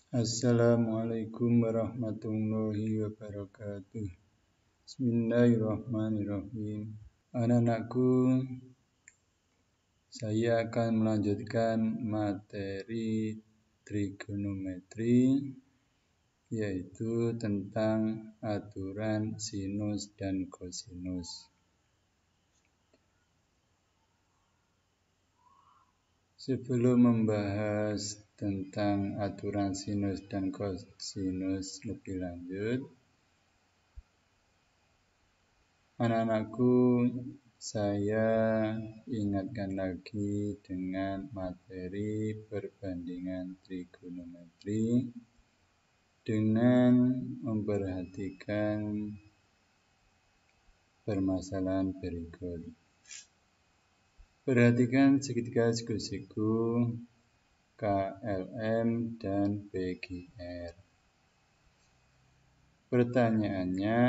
Assalamualaikum warahmatullahi wabarakatuh. Bismillahirrahmanirrahim. Anak-anakku, saya akan melanjutkan materi trigonometri, yaitu tentang aturan sinus dan kosinus. Sebelum membahas tentang aturan sinus dan kosinus lebih lanjut, anak-anakku, saya ingatkan lagi dengan materi perbandingan trigonometri dengan memperhatikan permasalahan berikut. Perhatikan segitiga siku-siku KLM dan PQR. Pertanyaannya,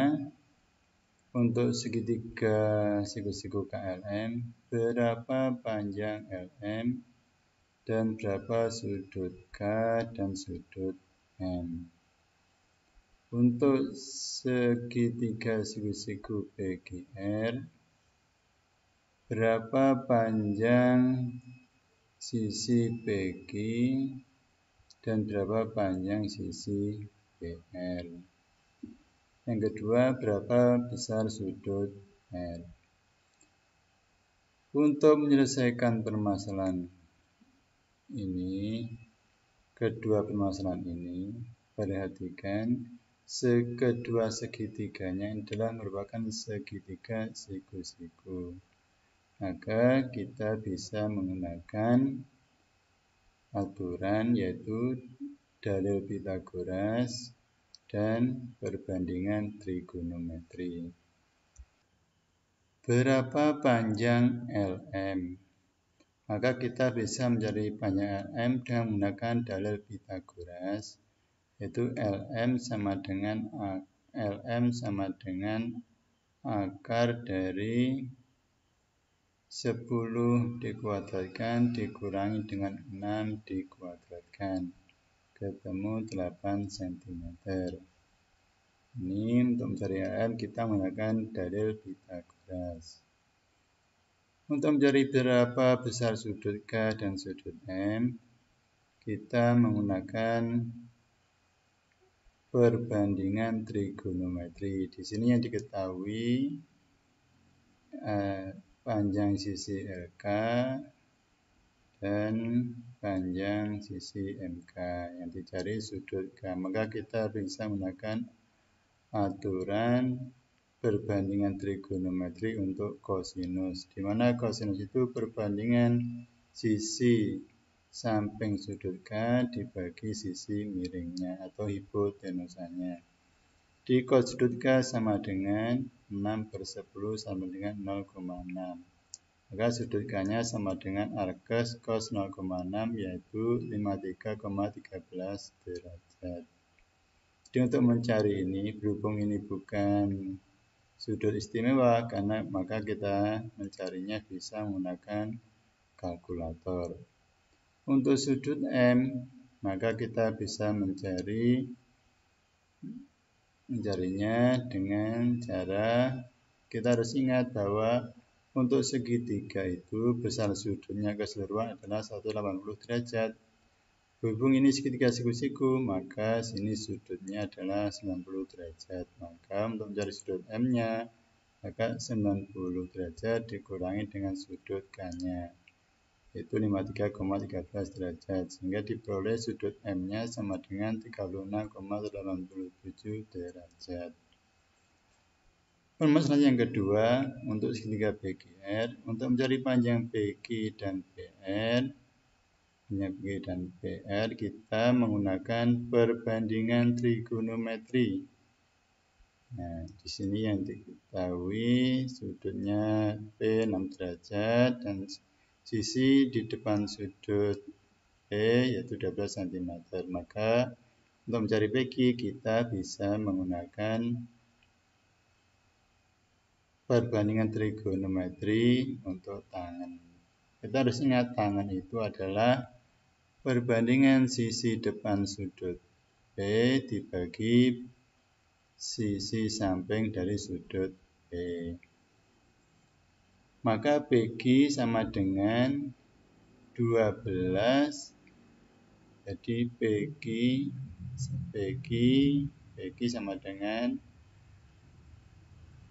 untuk segitiga siku-siku KLM, berapa panjang LM dan berapa sudut K dan sudut M? Untuk segitiga siku-siku PQR, berapa panjang sisi PQ dan berapa panjang sisi PR? Yang kedua, berapa besar sudut R? Untuk menyelesaikan permasalahan ini, kedua permasalahan ini, perhatikan kedua segitiganya adalah merupakan segitiga siku-siku. Maka kita bisa menggunakan aturan yaitu dalil Pythagoras dan perbandingan trigonometri. Berapa panjang LM? Maka kita bisa mencari panjang LM dengan menggunakan dalil Pythagoras, yaitu LM sama dengan akar dari 10 dikuadratkan dikurangi dengan 6 dikuadratkan, ketemu 8 cm. Ini untuk mencari LM kita menggunakan dalil Pythagoras. Untuk mencari berapa besar sudut K dan sudut M, kita menggunakan perbandingan trigonometri. Di sini yang diketahui panjang sisi LK dan panjang sisi MK, yang dicari sudut K. Maka kita bisa menggunakan aturan perbandingan trigonometri untuk kosinus, di mana kosinus itu perbandingan sisi samping sudut K dibagi sisi miringnya atau hipotenusanya. Di cos sudut K sama dengan 6/10 sama dengan 0,6. Maka sudut K-nya sama dengan arcus cos 0,6 yaitu 53,13 derajat. Jadi untuk mencari ini, berhubung ini bukan sudut istimewa, maka kita mencarinya bisa menggunakan kalkulator. Untuk sudut M, maka kita bisa mencarinya dengan cara, kita harus ingat bahwa untuk segitiga itu besar sudutnya keseluruhan adalah 180 derajat. Berhubung ini segitiga siku-siku, maka sini sudutnya adalah 90 derajat. Maka untuk mencari sudut M-nya, maka 90 derajat dikurangi dengan sudut K-nya, yaitu 53,13 derajat. Sehingga diperoleh sudut M-nya sama dengan 36,87 derajat. Permasalahan yang kedua, untuk segitiga PQR, untuk mencari panjang PQ dan PR, kita menggunakan perbandingan trigonometri. Nah, di sini yang diketahui sudutnya P 6 derajat dan sisi di depan sudut P yaitu 12 cm. Maka untuk mencari PQ kita bisa menggunakan perbandingan trigonometri untuk tangan. Kita harus ingat tangan itu adalah perbandingan sisi depan sudut B dibagi sisi samping dari sudut B. Maka PQ sama dengan 12. Jadi PQ sama dengan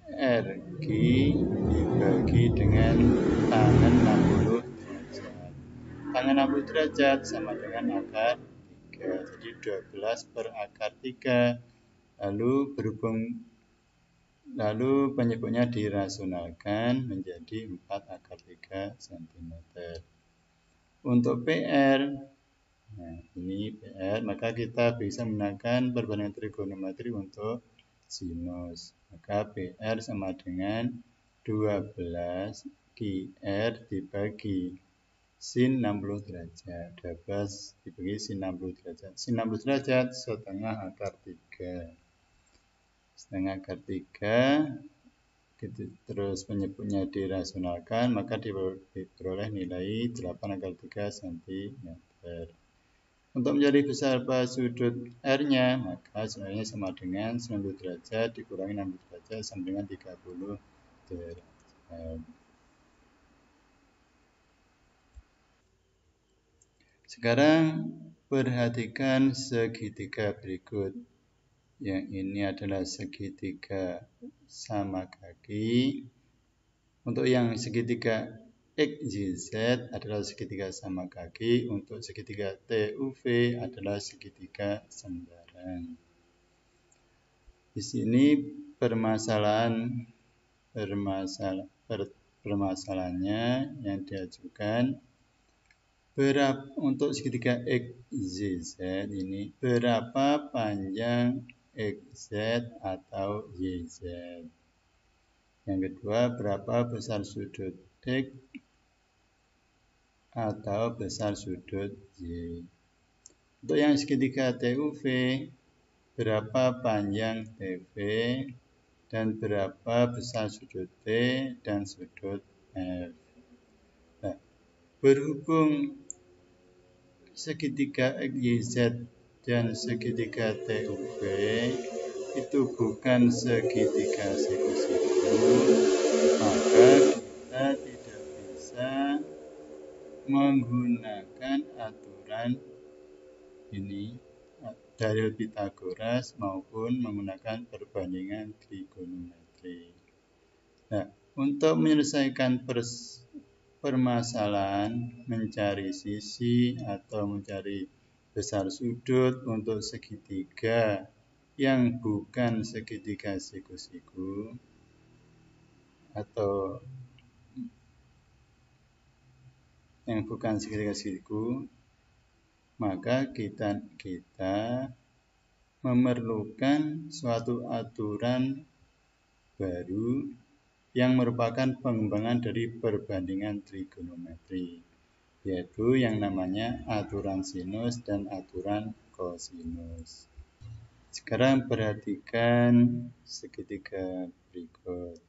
RQ dibagi dengan tangen 60 derajat. Tangen 60 derajat sama dengan akar 3. Jadi 12 per akar 3. Lalu penyebutnya dirasionalkan menjadi 4 akar 3 cm. Untuk PR, nah ini PR, maka kita bisa menggunakan perbandingan trigonometri untuk sinus. Maka PR sama dengan 12 QR dibagi sin 60 derajat. 12 dibagi sin 60 derajat. Sin 60 derajat setengah akar 3. Setengah akar 3. Terus penyebutnya dirasionalkan, maka diperoleh nilai 8 akar 3 cm. Untuk mencari besar pada sudut R-nya, maka sebenarnya sama dengan 90 derajat dikurangi 60 derajat sama dengan 30 derajat. Sekarang perhatikan segitiga berikut. Yang ini adalah segitiga sama kaki. Untuk yang segitiga XYZ adalah segitiga sama kaki. Untuk segitiga TUV adalah segitiga sembarang. Di sini permasalahannya yang diajukan untuk segitiga XYZ ini berapa panjang XZ atau YZ. Yang kedua, berapa besar sudut X atau besar sudut Y. Untuk yang segitiga TUV, berapa panjang TV dan berapa besar sudut T dan sudut F. Nah, berhubung segitiga XYZ dan segitiga TUV itu bukan segitiga siku-siku, maka kita tidak bisa menggunakan aturan ini dalil Pythagoras maupun menggunakan perbandingan trigonometri. Nah, untuk menyelesaikan permasalahan mencari sisi atau mencari besar sudut untuk segitiga yang bukan segitiga siku-siku atau yang bukan segitiga siku, maka kita memerlukan suatu aturan baru yang merupakan pengembangan dari perbandingan trigonometri, yaitu yang namanya aturan sinus dan aturan kosinus. Sekarang perhatikan segitiga berikut.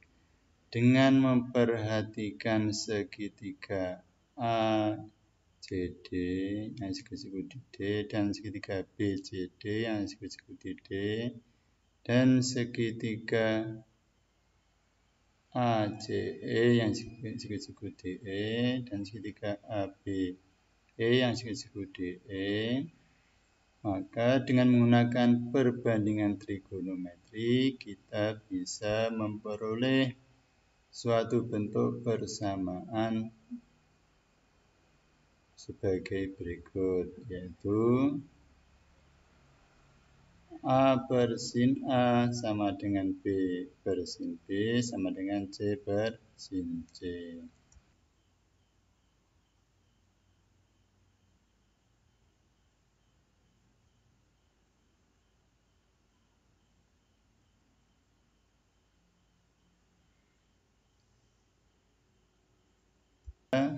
Dengan memperhatikan segitiga ACD yang siku-siku di D dan segitiga BCD yang siku-siku di D dan segitiga ACE yang siku-siku DE dan segitiga ABE yang siku-siku DE, maka dengan menggunakan perbandingan trigonometri kita bisa memperoleh suatu bentuk persamaan sebagai berikut, yaitu A per sin A sama dengan B per sin B sama dengan C per sin C.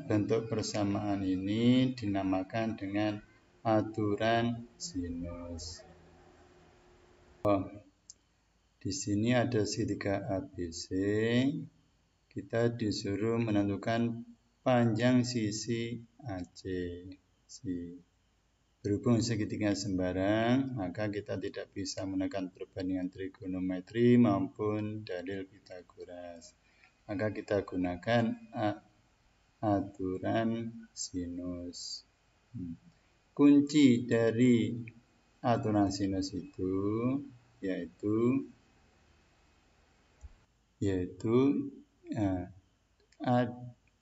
Bentuk persamaan ini dinamakan dengan aturan sinus. Di sini ada segitiga ABC. Kita disuruh menentukan panjang sisi AC. Berhubung segitiga sembarang, maka kita tidak bisa menekan perbandingan trigonometri maupun dalil Pythagoras. Maka kita gunakan aturan sinus. Kunci dari aturan sinus itu yaitu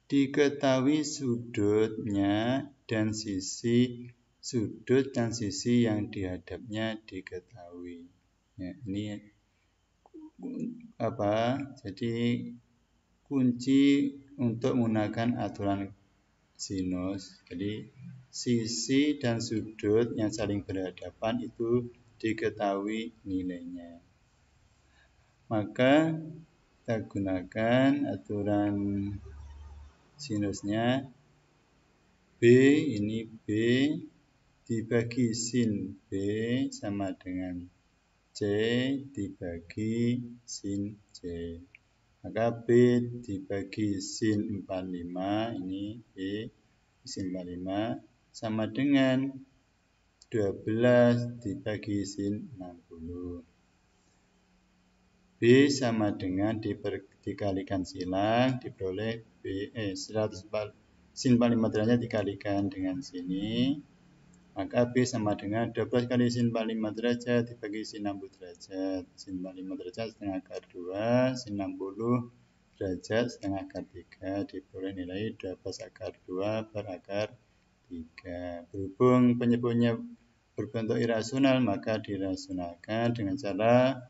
diketahui sudutnya dan sisi sudut dan sisi yang dihadapnya diketahui. Ya, ini jadi kunci untuk menggunakan aturan sinus. Jadi sisi dan sudut yang saling berhadapan itu diketahui nilainya. Maka kita gunakan aturan sinusnya B, ini B dibagi sin B sama dengan C dibagi sin C. Maka B dibagi sin 45, ini B sin 45 sama dengan 12 dibagi sin 60. B sama dengan dikalikan silang, diperoleh sin 45 derajat dikalikan dengan sini, maka B sama dengan 12 kali sin 45 derajat dibagi sin 60 derajat. Sin 45 derajat setengah akar 2, sin 60 derajat setengah akar 3, diperoleh nilai 12 akar 2 per akar 3. Berhubung penyebutnya berbentuk irasional, maka dirasionalkan dengan cara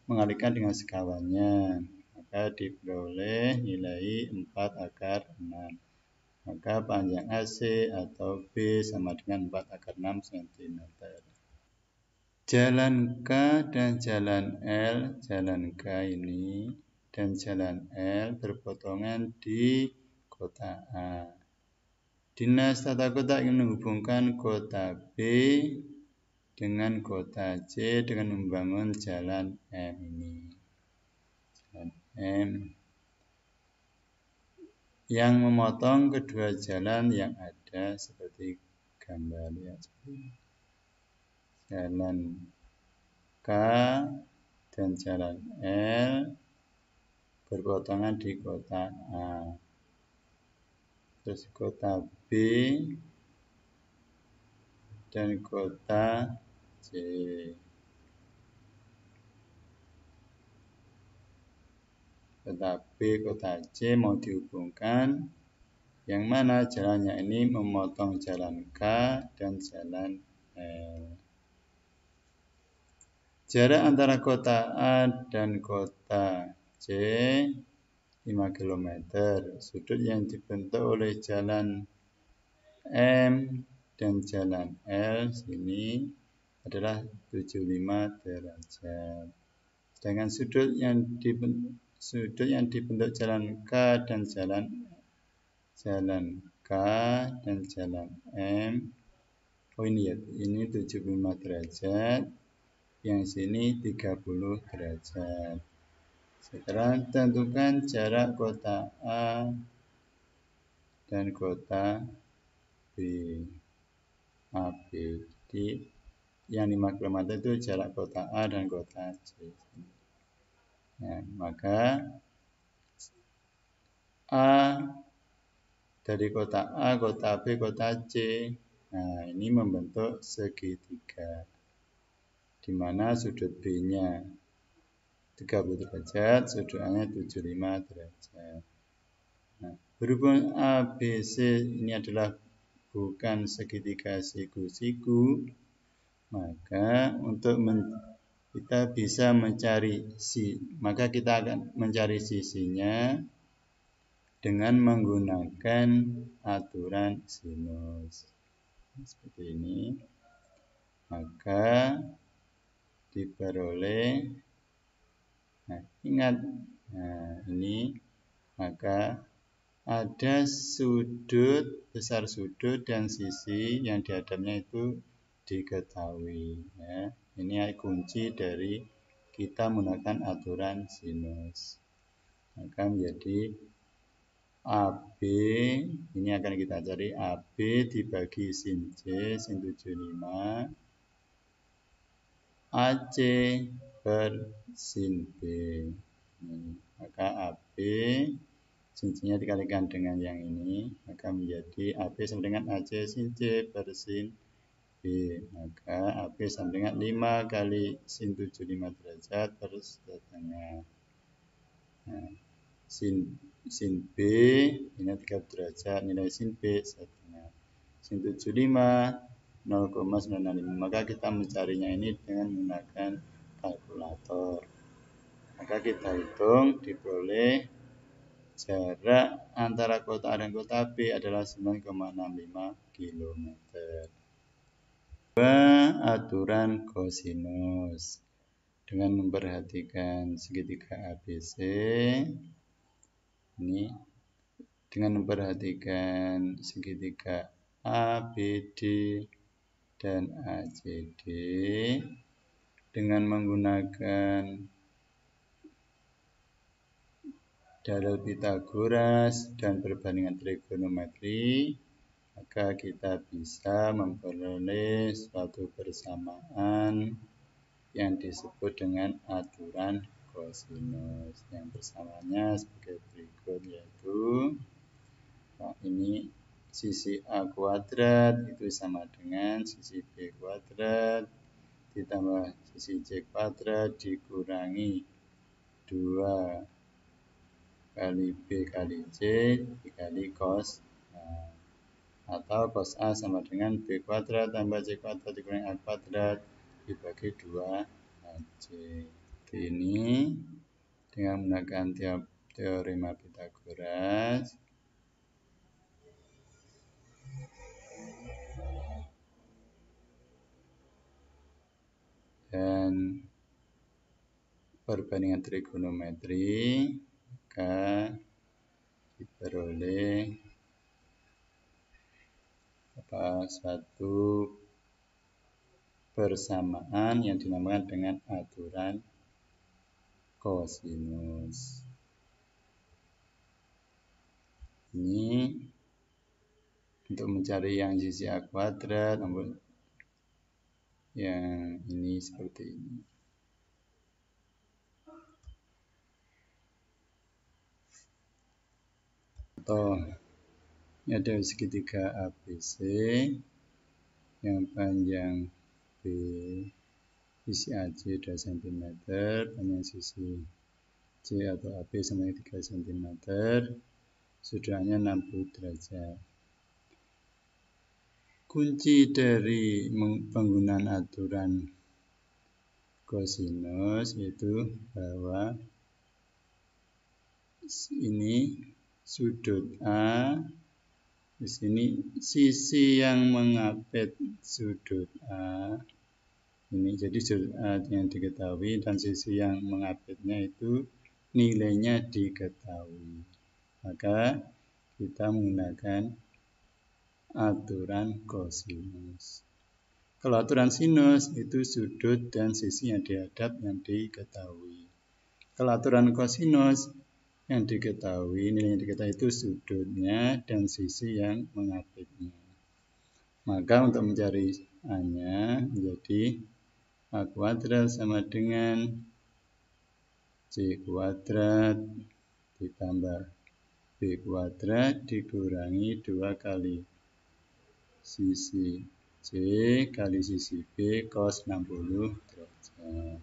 mengalihkan dengan sekawannya, maka diperoleh nilai 4 akar 6. Maka panjang AC atau B sama dengan 4 akar 6 cm. Jalan K dan jalan L, jalan K ini dan jalan L berpotongan di kota A. Dinas Tata Kota ingin menghubungkan kota B dengan kota C dengan membangun jalan M ini. Jalan M yang memotong kedua jalan yang ada seperti gambar ya. Jalan K dan jalan L berpotongan di kota A. Terus kota B dan kota C. Kota B, kota C mau dihubungkan, yang mana jalannya ini memotong jalan K dan jalan L. Jarak antara kota A dan kota C 5 km. Sudut yang dibentuk oleh jalan M dan jalan L sini adalah 75 derajat. Sedangkan sudut yang dibentuk jalan K dan jalan K dan jalan M. Ini 75 derajat. Yang sini 30 derajat. Sekarang tentukan jarak kota A dan kota B. AB. Jadi yang 5 km itu jarak kota A dan kota C. Ya, maka A dari kota A, kota B, kota C. Nah, ini membentuk segitiga. Di mana sudut B-nya 30 derajat, sudut A-nya 75 derajat. Nah, berhubung A, B, C ini adalah bukan segitiga siku-siku, maka untuk kita bisa mencari maka kita akan mencari sisinya dengan menggunakan aturan sinus. Seperti ini. Maka diperoleh, ingat, ini, maka ada besar sudut dan sisi yang dihadapnya itu diketahui. Ya. Ini kunci dari kita menggunakan aturan sinus. Maka menjadi AB ini akan kita cari AB dibagi sin C sin 75 AC per sin B. Maka AB sin C-nya dikalikan dengan yang ini, maka menjadi AB sama dengan AC sin C per sin B. Maka AB sama dengan 5 kali sin 75 derajat per setengah. Nah, sin B ini 3 derajat, nilai sin B setengah. Sin 75 0,965. Maka kita mencarinya ini dengan menggunakan kalkulator. Maka kita hitung, diperoleh jarak antara kota A dan kota B adalah 9,65 km. Aturan kosinus. Dengan memperhatikan segitiga ABC, ini dengan memperhatikan segitiga ABD dan ACD, dengan menggunakan dalil Pythagoras dan perbandingan trigonometri, maka kita bisa memperoleh suatu persamaan yang disebut dengan aturan kosinus. Yang persamaannya sebagai berikut, yaitu ini sisi A kuadrat itu sama dengan sisi B kuadrat ditambah sisi C kuadrat dikurangi 2 kali B kali C dikali cos A. Atau cos A sama dengan B kuadrat tambah C kuadrat dikurangi A kuadrat dibagi 2 AC. Ini dengan menggunakan teorema Pythagoras dan perbandingan trigonometri, maka diperoleh suatu persamaan yang dinamakan dengan aturan kosinus. Ini untuk mencari yang sisi A kuadrat, namun yang ini seperti ini. Atau ini ada segitiga ABC yang panjang B, sisi AC 2 cm, panjang sisi C atau AB sama 3 cm, sudahnya 60 derajat. Kunci dari penggunaan aturan kosinus itu bahwa ini sudut A, di sini sisi yang mengapit sudut A ini, jadi sudut A yang diketahui dan sisi yang mengapitnya itu nilainya diketahui. Maka kita menggunakan aturan kosinus. Kalau aturan sinus itu sudut dan sisi yang dihadap yang diketahui. Kalau aturan kosinus yang diketahui, nilai yang diketahui itu sudutnya dan sisi yang mengapitnya. Maka untuk mencari A-nya menjadi A kuadrat sama dengan C kuadrat ditambah B kuadrat dikurangi 2 kali sisi C kali sisi B cos 60 derajat.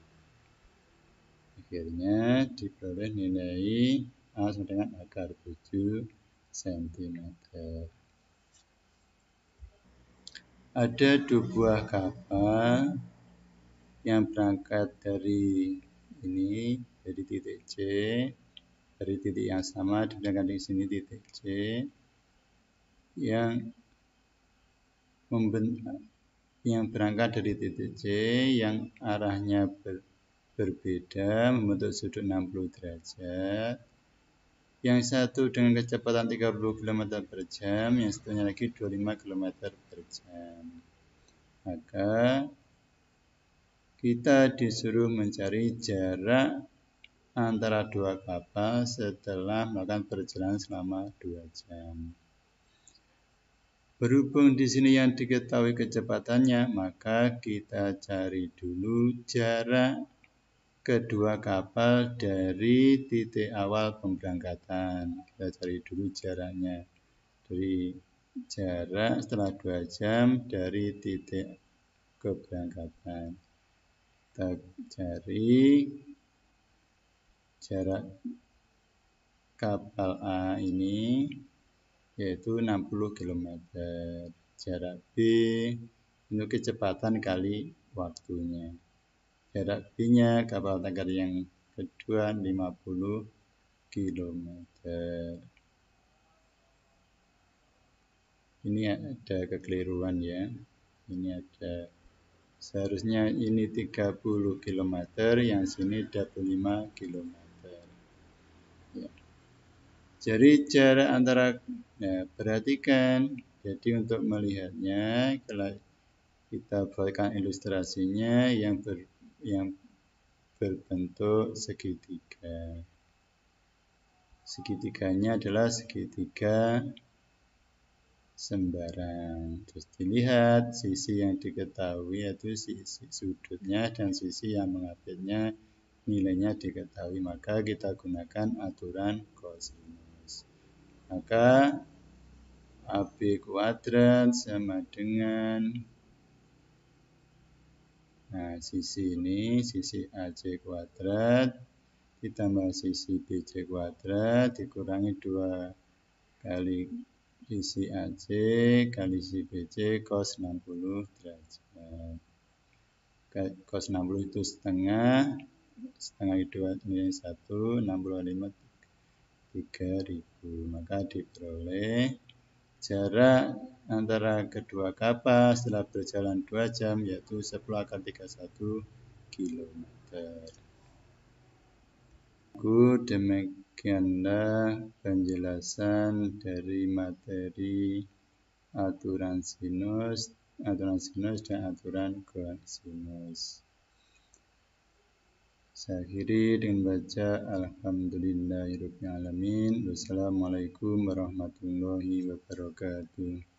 Akhirnya diperoleh nilai A sama dengan akar 7 cm. Ada 2 buah kapal yang berangkat dari ini, dari titik C, dari titik yang sama, diberangkat di sini titik C, yang berangkat dari titik C yang arahnya berbeda, membentuk sudut 60 derajat. Yang satu dengan kecepatan 30 km per jam, yang satunya lagi 25 km per jam. Maka kita disuruh mencari jarak antara dua kapal setelah melakukan perjalanan selama 2 jam. Berhubung di sini yang diketahui kecepatannya, maka kita cari dulu jarak kedua kapal dari titik awal pemberangkatan. Kita cari dulu jaraknya. Dari jarak setelah 2 jam dari titik keberangkatan. Kita cari jarak kapal A ini yaitu 60 km. Jarak B untuk kecepatan kali waktunya. Jarak B-nya kapal tanker yang kedua 50 km. Ini ada kekeliruan ya. Ini ada seharusnya ini 30 km, yang sini 25 km. Ya. Jadi jarak antara, perhatikan. Jadi untuk melihatnya, kalau kita buatkan ilustrasinya yang berbentuk segitiga. Segitiganya adalah segitiga sembarang. Terus dilihat sisi yang diketahui yaitu sisi sudutnya dan sisi yang mengapitnya nilainya diketahui, maka kita gunakan aturan kosinus. Maka AB kuadrat sama dengan sisi ini, sisi AC kuadrat ditambah sisi BC kuadrat dikurangi 2 kali sisi AC kali sisi BC cos 60 derajat. Cos 60 itu setengah kedua nilai 1, 65 3000. Maka diperoleh jarak antara kedua kapal setelah berjalan 2 jam yaitu 10⁻31 km. Demikianlah penjelasan dari materi aturan sinus dan aturan kosinus. Saya akhiri dengan baca Alhamdulillahirabbil alamin. Wassalamualaikum warahmatullahi wabarakatuh.